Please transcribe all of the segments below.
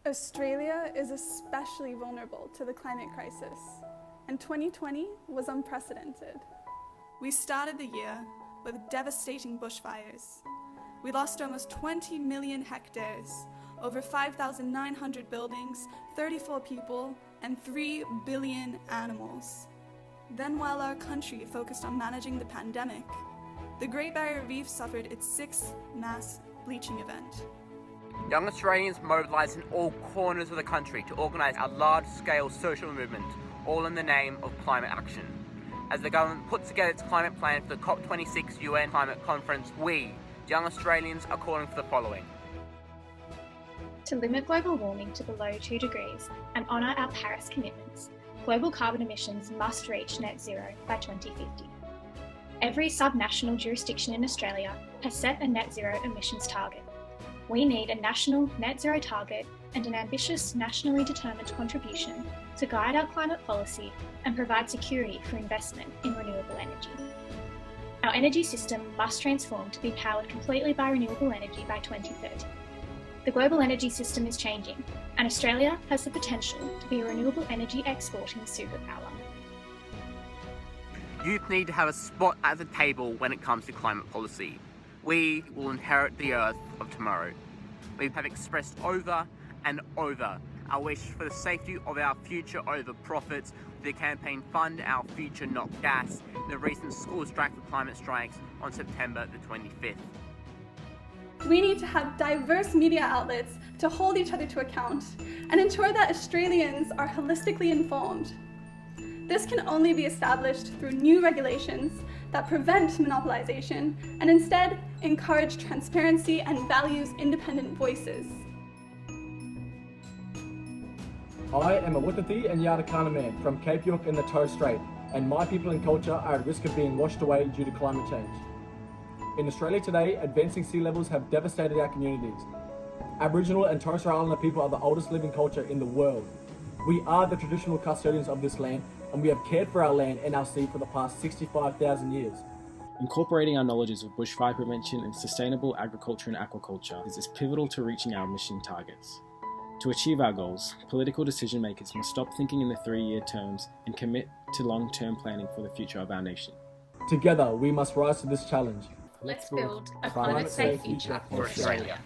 Australia is especially vulnerable to the climate crisis, and 2020 was unprecedented. We started the year with devastating bushfires. We lost almost 20 million hectares, over 5,900 buildings, 34 people, and 3 billion animals. Then, while our country focused on managing the pandemic, the Great Barrier Reef suffered its 6th mass bleaching event. Young Australians mobilised in all corners of the country to organise a large-scale social movement, all in the name of climate action. As the government puts together its climate plan for the COP26 UN climate conference, we, young Australians, are calling for the following. To limit global warming to below 2 degrees and honour our Paris commitments, global carbon emissions must reach net zero by 2050. Every subnational jurisdiction in Australia has set a net zero emissions target. We need a national net zero target and an ambitious nationally determined contribution to guide our climate policy and provide security for investment in renewable energy. Our energy system must transform to be powered completely by renewable energy by 2030. The global energy system is changing, and Australia has the potential to be a renewable energy exporting superpower. Youth need to have a spot at the table when it comes to climate policy. We will inherit the earth of tomorrow. We have expressed over and over our wish for the safety of our future over profits with the campaign Fund Our Future Not Gas in the recent school strike for climate strikes on September the 25th. We need to have diverse media outlets to hold each other to account and ensure that Australians are holistically informed. This can only be established through new regulations that prevent monopolisation and instead encourage transparency and values independent voices. I am a Wuthathi and Yardakana man from Cape York in the Torres Strait, and my people and culture are at risk of being washed away due to climate change. In Australia today, advancing sea levels have devastated our communities. Aboriginal and Torres Strait Islander people are the oldest living culture in the world. We are the traditional custodians of this land, and we have cared for our land and our sea for the past 65,000 years. Incorporating our knowledges of bushfire prevention and sustainable agriculture and aquaculture is pivotal to reaching our mission targets. To achieve our goals, political decision makers must stop thinking in the 3-year terms and commit to long-term planning for the future of our nation. Together, we must rise to this challenge. Let's build a climate-safe future for Australia.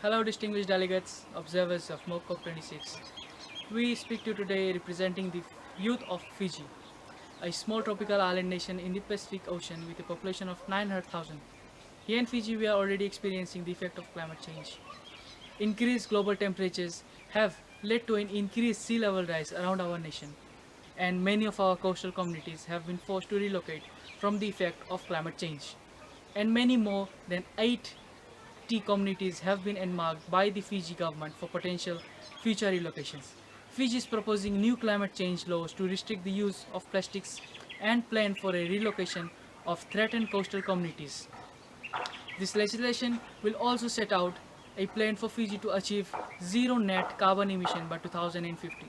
Hello distinguished delegates, observers of COP26. We speak to you today representing the youth of Fiji, a small tropical island nation in the Pacific Ocean with a population of 900,000. Here in Fiji, we are already experiencing the effect of climate change. Increased global temperatures have led to an increased sea level rise around our nation, and many of our coastal communities have been forced to relocate from the effect of climate change. And many more than 8 communities have been earmarked by the Fiji government for potential future relocations. Fiji is proposing new climate change laws to restrict the use of plastics and plan for a relocation of threatened coastal communities. This legislation will also set out a plan for Fiji to achieve zero net carbon emission by 2050.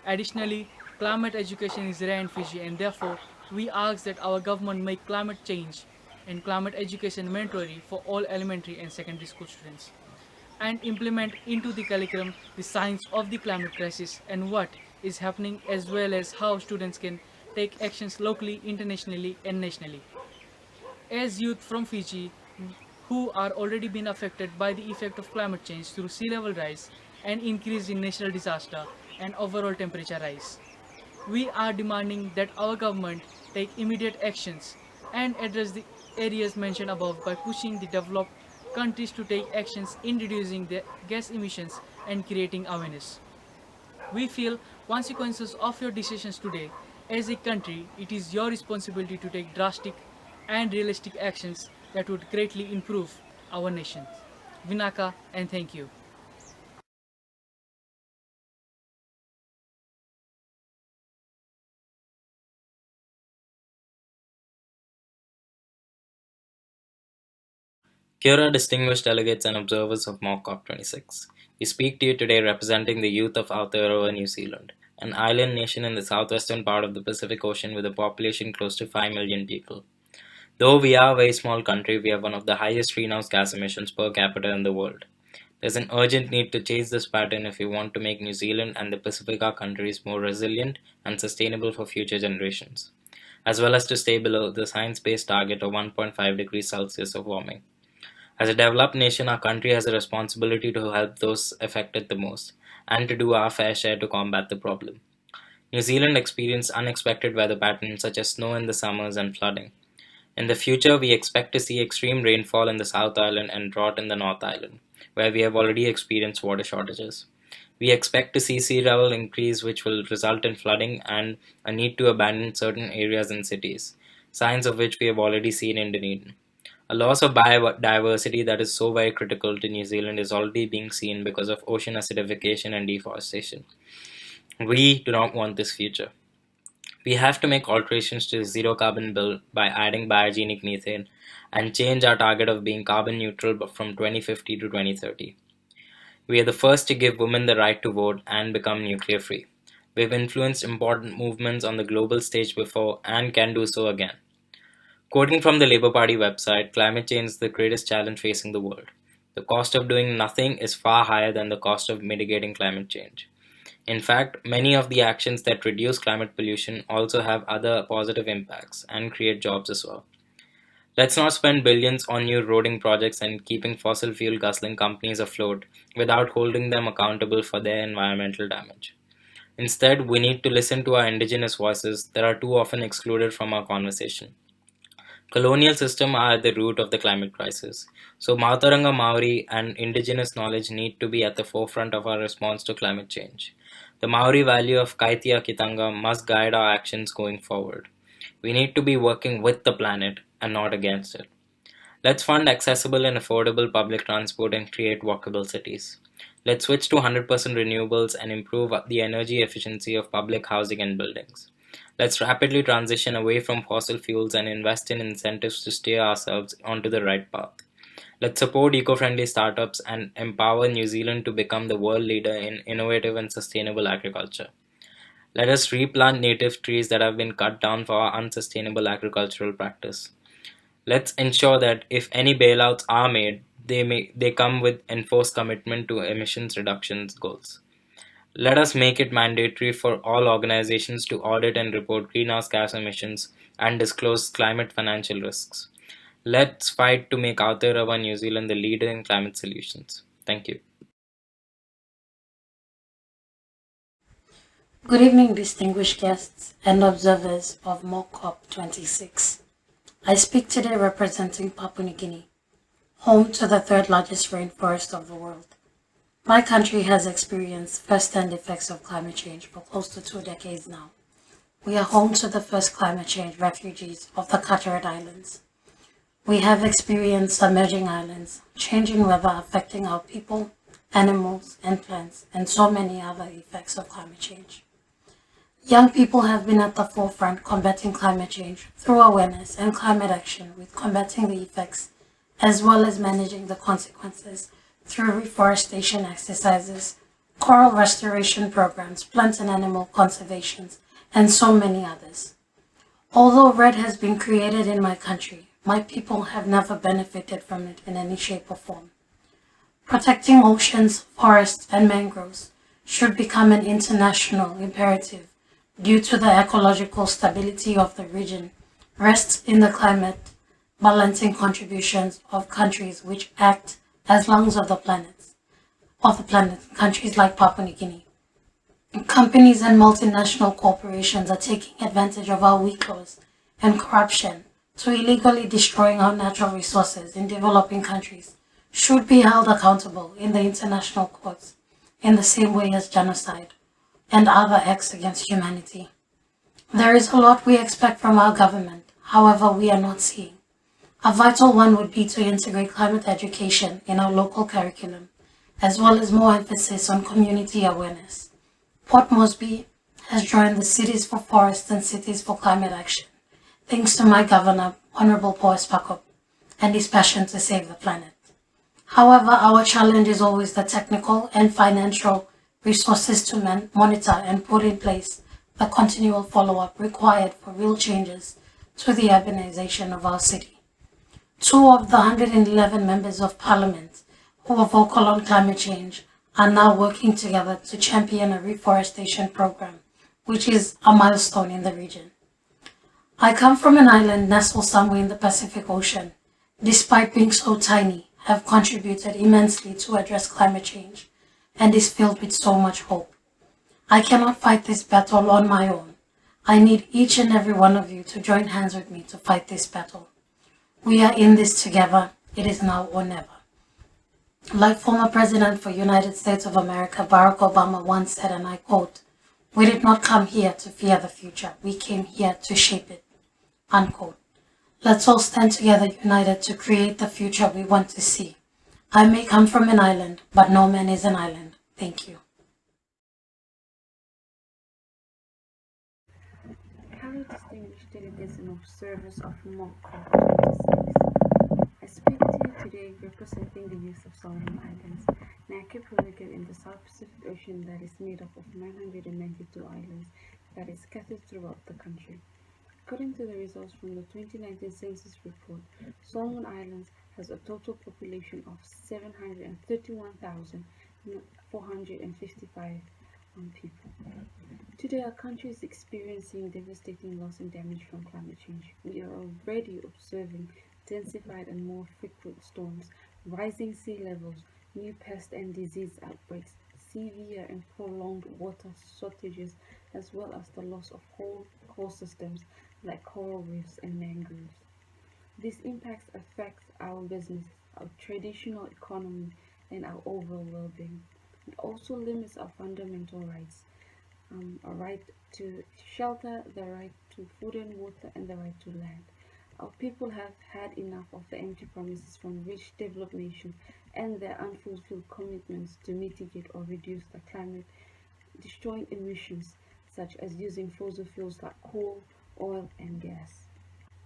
Additionally, climate education is rare in Fiji, and therefore we ask that our government make climate change and climate education mandatory for all elementary and secondary school students, and implement into the curriculum the science of the climate crisis and what is happening, as well as how students can take actions locally, internationally and nationally. As youth from Fiji who are already been affected by the effect of climate change through sea level rise and increase in natural disaster and overall temperature rise, we are demanding that our government take immediate actions and address the areas mentioned above by pushing the developed countries to take actions in reducing their gas emissions and creating awareness. We feel consequences of your decisions today. As a country, it is your responsibility to take drastic and realistic actions that would greatly improve our nation. Vinaka, and thank you. Kia ora, distinguished delegates and observers of COP26. We speak to you today representing the youth of Aotearoa, New Zealand, an island nation in the southwestern part of the Pacific Ocean with a population close to 5 million people. Though we are a very small country, we have one of the highest greenhouse gas emissions per capita in the world. There's an urgent need to change this pattern if we want to make New Zealand and the Pacifica countries more resilient and sustainable for future generations, as well as to stay below the science-based target of 1.5 degrees Celsius of warming. As a developed nation, our country has a responsibility to help those affected the most, and to do our fair share to combat the problem. New Zealand experienced unexpected weather patterns such as snow in the summers and flooding. In the future, we expect to see extreme rainfall in the South Island and drought in the North Island, where we have already experienced water shortages. We expect to see sea level increase, which will result in flooding and a need to abandon certain areas and cities, signs of which we have already seen in Dunedin. A loss of biodiversity that is so very critical to New Zealand is already being seen because of ocean acidification and deforestation. We do not want this future. We have to make alterations to the zero carbon bill by adding biogenic methane and change our target of being carbon neutral from 2050 to 2030. We are the first to give women the right to vote and become nuclear free. We've influenced important movements on the global stage before and can do so again. Quoting from the Labour Party website, climate change is the greatest challenge facing the world. The cost of doing nothing is far higher than the cost of mitigating climate change. In fact, many of the actions that reduce climate pollution also have other positive impacts and create jobs as well. Let's not spend billions on new roading projects and keeping fossil fuel guzzling companies afloat without holding them accountable for their environmental damage. Instead, we need to listen to our indigenous voices that are too often excluded from our conversation. Colonial systems are at the root of the climate crisis, so Mātauranga Maori and indigenous knowledge need to be at the forefront of our response to climate change. The Maori value of Kaitia Kitanga must guide our actions going forward. We need to be working with the planet and not against it. Let's fund accessible and affordable public transport and create walkable cities. Let's switch to 100% renewables and improve the energy efficiency of public housing and buildings. Let's rapidly transition away from fossil fuels and invest in incentives to steer ourselves onto the right path. Let's support eco-friendly startups and empower New Zealand to become the world leader in innovative and sustainable agriculture. Let us replant native trees that have been cut down for our unsustainable agricultural practice. Let's ensure that if any bailouts are made, they come with enforced commitment to emissions reductions goals. Let us make it mandatory for all organizations to audit and report greenhouse gas emissions and disclose climate financial risks. Let's fight to make Aotearoa New Zealand the leader in climate solutions. Thank you. Good evening, distinguished guests and observers of COP26. I speak today representing Papua New Guinea, home to the third largest rainforest of the world. My country has experienced first-hand effects of climate change for close to 2 decades now. We are home to the first climate change refugees of the Carteret Islands. We have experienced submerging islands, changing weather affecting our people, animals, and plants, and so many other effects of climate change. Young people have been at the forefront combating climate change through awareness and climate action with combating the effects, as well as managing the consequences through reforestation exercises, coral restoration programs, plant and animal conservations, and so many others. Although RED has been created in my country, my people have never benefited from it in any shape or form. Protecting oceans, forests, and mangroves should become an international imperative due to the ecological stability of the region rests in the climate balancing contributions of countries which act as lungs of the planet, countries like Papua New Guinea. Companies and multinational corporations are taking advantage of our weak laws and corruption to illegally destroying our natural resources in developing countries should be held accountable in the international courts in the same way as genocide and other acts against humanity. There is a lot we expect from our government, however we are not seeing. A vital one would be to integrate climate education in our local curriculum, as well as more emphasis on community awareness. Port Moresby has joined the Cities for Forests and Cities for Climate Action, thanks to my governor, Honorable Paul Spakop, and his passion to save the planet. However, our challenge is always the technical and financial resources to monitor and put in place the continual follow-up required for real changes to the urbanization of our city. 2 of the 111 members of parliament who are vocal on climate change are now working together to champion a reforestation program, which is a milestone in the region. I come from an island nestled somewhere in the Pacific Ocean. Despite being so tiny, have contributed immensely to address climate change and is filled with so much hope. I cannot fight this battle on my own. I need each and every one of you to join hands with me to fight this battle. We are in this together. It is now or never. Like former President for United States of America, Barack Obama once said, and I quote, "We did not come here to fear the future. We came here to shape it." Unquote. Let's all stand together united to create the future we want to see. I may come from an island, but no man is an island. Thank you. Highly distinguished delegates and observers of COP26. I speak to you today representing the youth of Solomon Islands, an archipelago in the South Pacific Ocean that is made up of 992 islands that is scattered throughout the country. According to the results from the 2019 census report, Solomon Islands has a total population of 731,455 people. Today, our country is experiencing devastating loss and damage from climate change. We are already observing intensified and more frequent storms, rising sea levels, new pest and disease outbreaks, severe and prolonged water shortages, as well as the loss of whole core systems like coral reefs and mangroves. These impacts affect our business, our traditional economy, and our overall well-being. It also limits our fundamental rights, a right to shelter, the right to food and water, and the right to land. Our people have had enough of the empty promises from rich developed nations and their unfulfilled commitments to mitigate or reduce the climate-destroying emissions, such as using fossil fuels like coal, oil, and gas.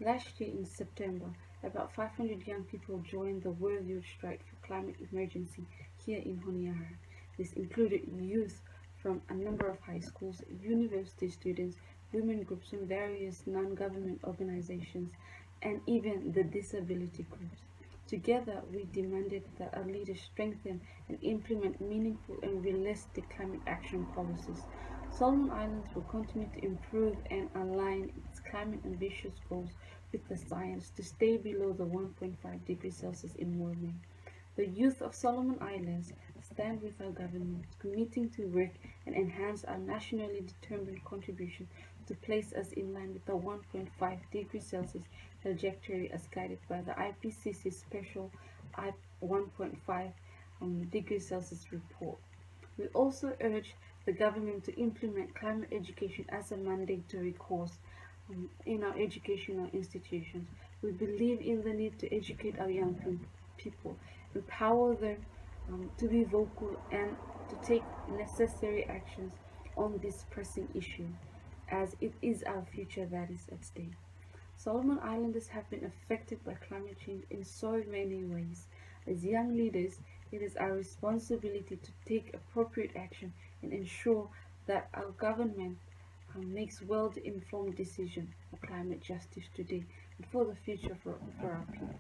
Last year in September, about 500 young people joined the World Youth Strike for Climate Emergency here in Oceania. This included youth from a number of high schools, university students, women groups from various non-government organizations, and even the disability groups. Together, we demanded that our leaders strengthen and implement meaningful and realistic climate action policies. Solomon Islands will continue to improve and align its climate ambitious goals with the science to stay below the 1.5 degrees Celsius in warming. The youth of Solomon Islands stand with our government, committing to work and enhance our nationally determined contribution to place us in line with the 1.5 degrees Celsius trajectory as guided by the IPCC special 1.5 degrees Celsius report. We also urge the government to implement climate education as a mandatory course in our educational institutions. We believe in the need to educate our young people, empower them to be vocal and to take necessary actions on this pressing issue, as it is our future that is at stake. Solomon Islanders have been affected by climate change in so many ways. As young leaders, it is our responsibility to take appropriate action and ensure that our government makes well-informed decisions for climate justice today and for the future for our people.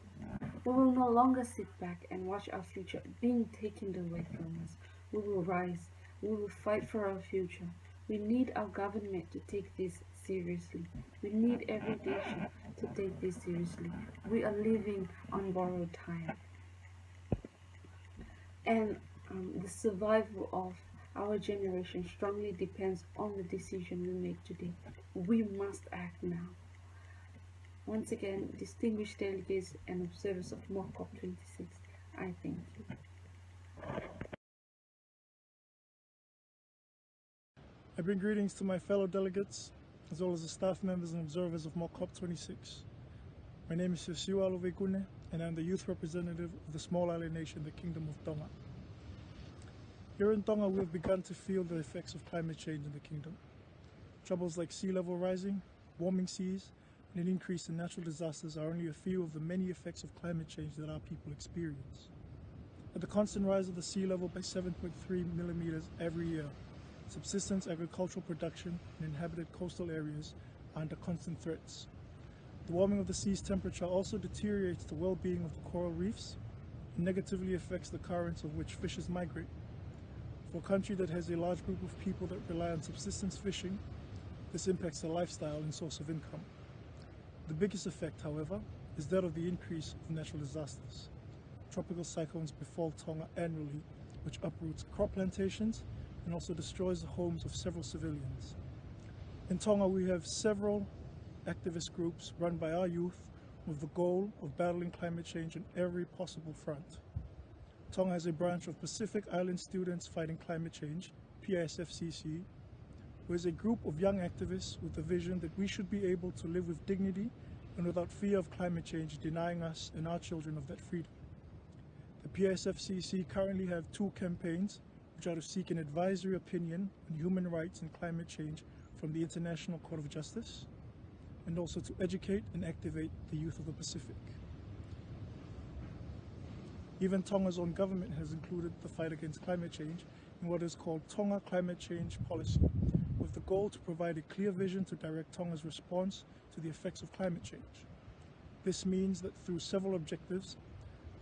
We will no longer sit back and watch our future being taken away from us. We will rise. We will fight for our future. We need our government to take this seriously. We need every nation to take this seriously. We are living on borrowed time. And the survival of our generation strongly depends on the decision we make today. We must act now. Once again, distinguished delegates and observers of COP26, I thank you. I bring greetings to my fellow delegates, as well as the staff members and observers of COP26. My name is Yosiwa Lovekune, and I'm the youth representative of the small island nation, the Kingdom of Tonga. Here in Tonga, we have begun to feel the effects of climate change in the kingdom. Troubles like sea level rising, warming seas, and an increase in natural disasters are only a few of the many effects of climate change that our people experience. At the constant rise of the sea level by 7.3 millimeters every year, subsistence agricultural production in inhabited coastal areas are under constant threats. The warming of the sea's temperature also deteriorates the well-being of the coral reefs and negatively affects the currents of which fishes migrate. For a country that has a large group of people that rely on subsistence fishing, this impacts their lifestyle and source of income. The biggest effect, however, is that of the increase of natural disasters. Tropical cyclones befall Tonga annually, which uproots crop plantations and also destroys the homes of several civilians. In Tonga, we have several activist groups run by our youth with the goal of battling climate change on every possible front. Tonga has a branch of Pacific Island Students Fighting Climate Change, PISFCC, who is a group of young activists with the vision that we should be able to live with dignity and without fear of climate change denying us and our children of that freedom. The PISFCC currently have 2 campaigns which are to seek an advisory opinion on human rights and climate change from the International Court of Justice, and also to educate and activate the youth of the Pacific. Even Tonga's own government has included the fight against climate change in what is called Tonga Climate Change Policy, with the goal to provide a clear vision to direct Tonga's response to the effects of climate change. This means that through several objectives,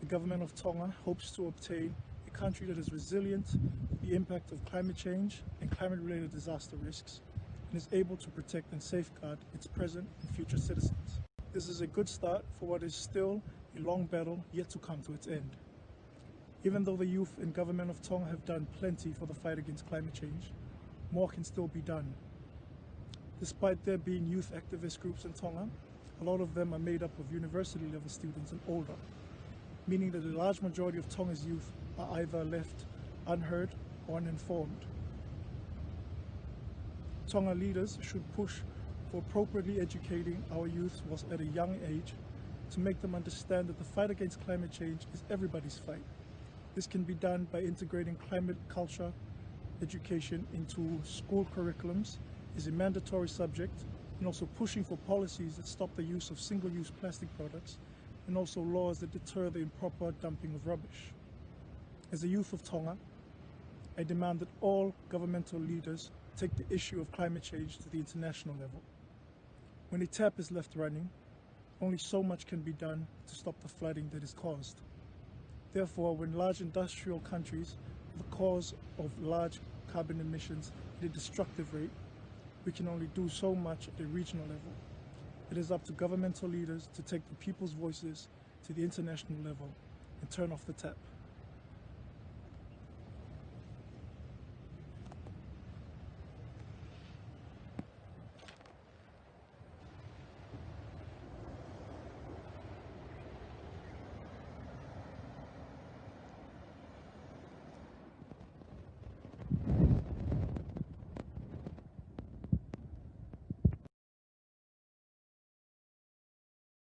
the government of Tonga hopes to obtain a country that is resilient to the impact of climate change and climate-related disaster risks, and is able to protect and safeguard its present and future citizens. This is a good start for what is still a long battle yet to come to its end. Even though the youth and government of Tonga have done plenty for the fight against climate change, more can still be done. Despite there being youth activist groups in Tonga, a lot of them are made up of university level students and older, meaning that a large majority of Tonga's youth are either left unheard or uninformed. Tonga leaders should push for appropriately educating our youth whilst at a young age to make them understand that the fight against climate change is everybody's fight. This can be done by integrating climate culture education into school curriculums as a mandatory subject, and also pushing for policies that stop the use of single-use plastic products, and also laws that deter the improper dumping of rubbish. As a youth of Tonga, I demand that all governmental leaders take the issue of climate change to the international level. When a tap is left running, only so much can be done to stop the flooding that is caused. Therefore, when large industrial countries are the cause of large carbon emissions at a destructive rate, we can only do so much at a regional level. It is up to governmental leaders to take the people's voices to the international level and turn off the tap.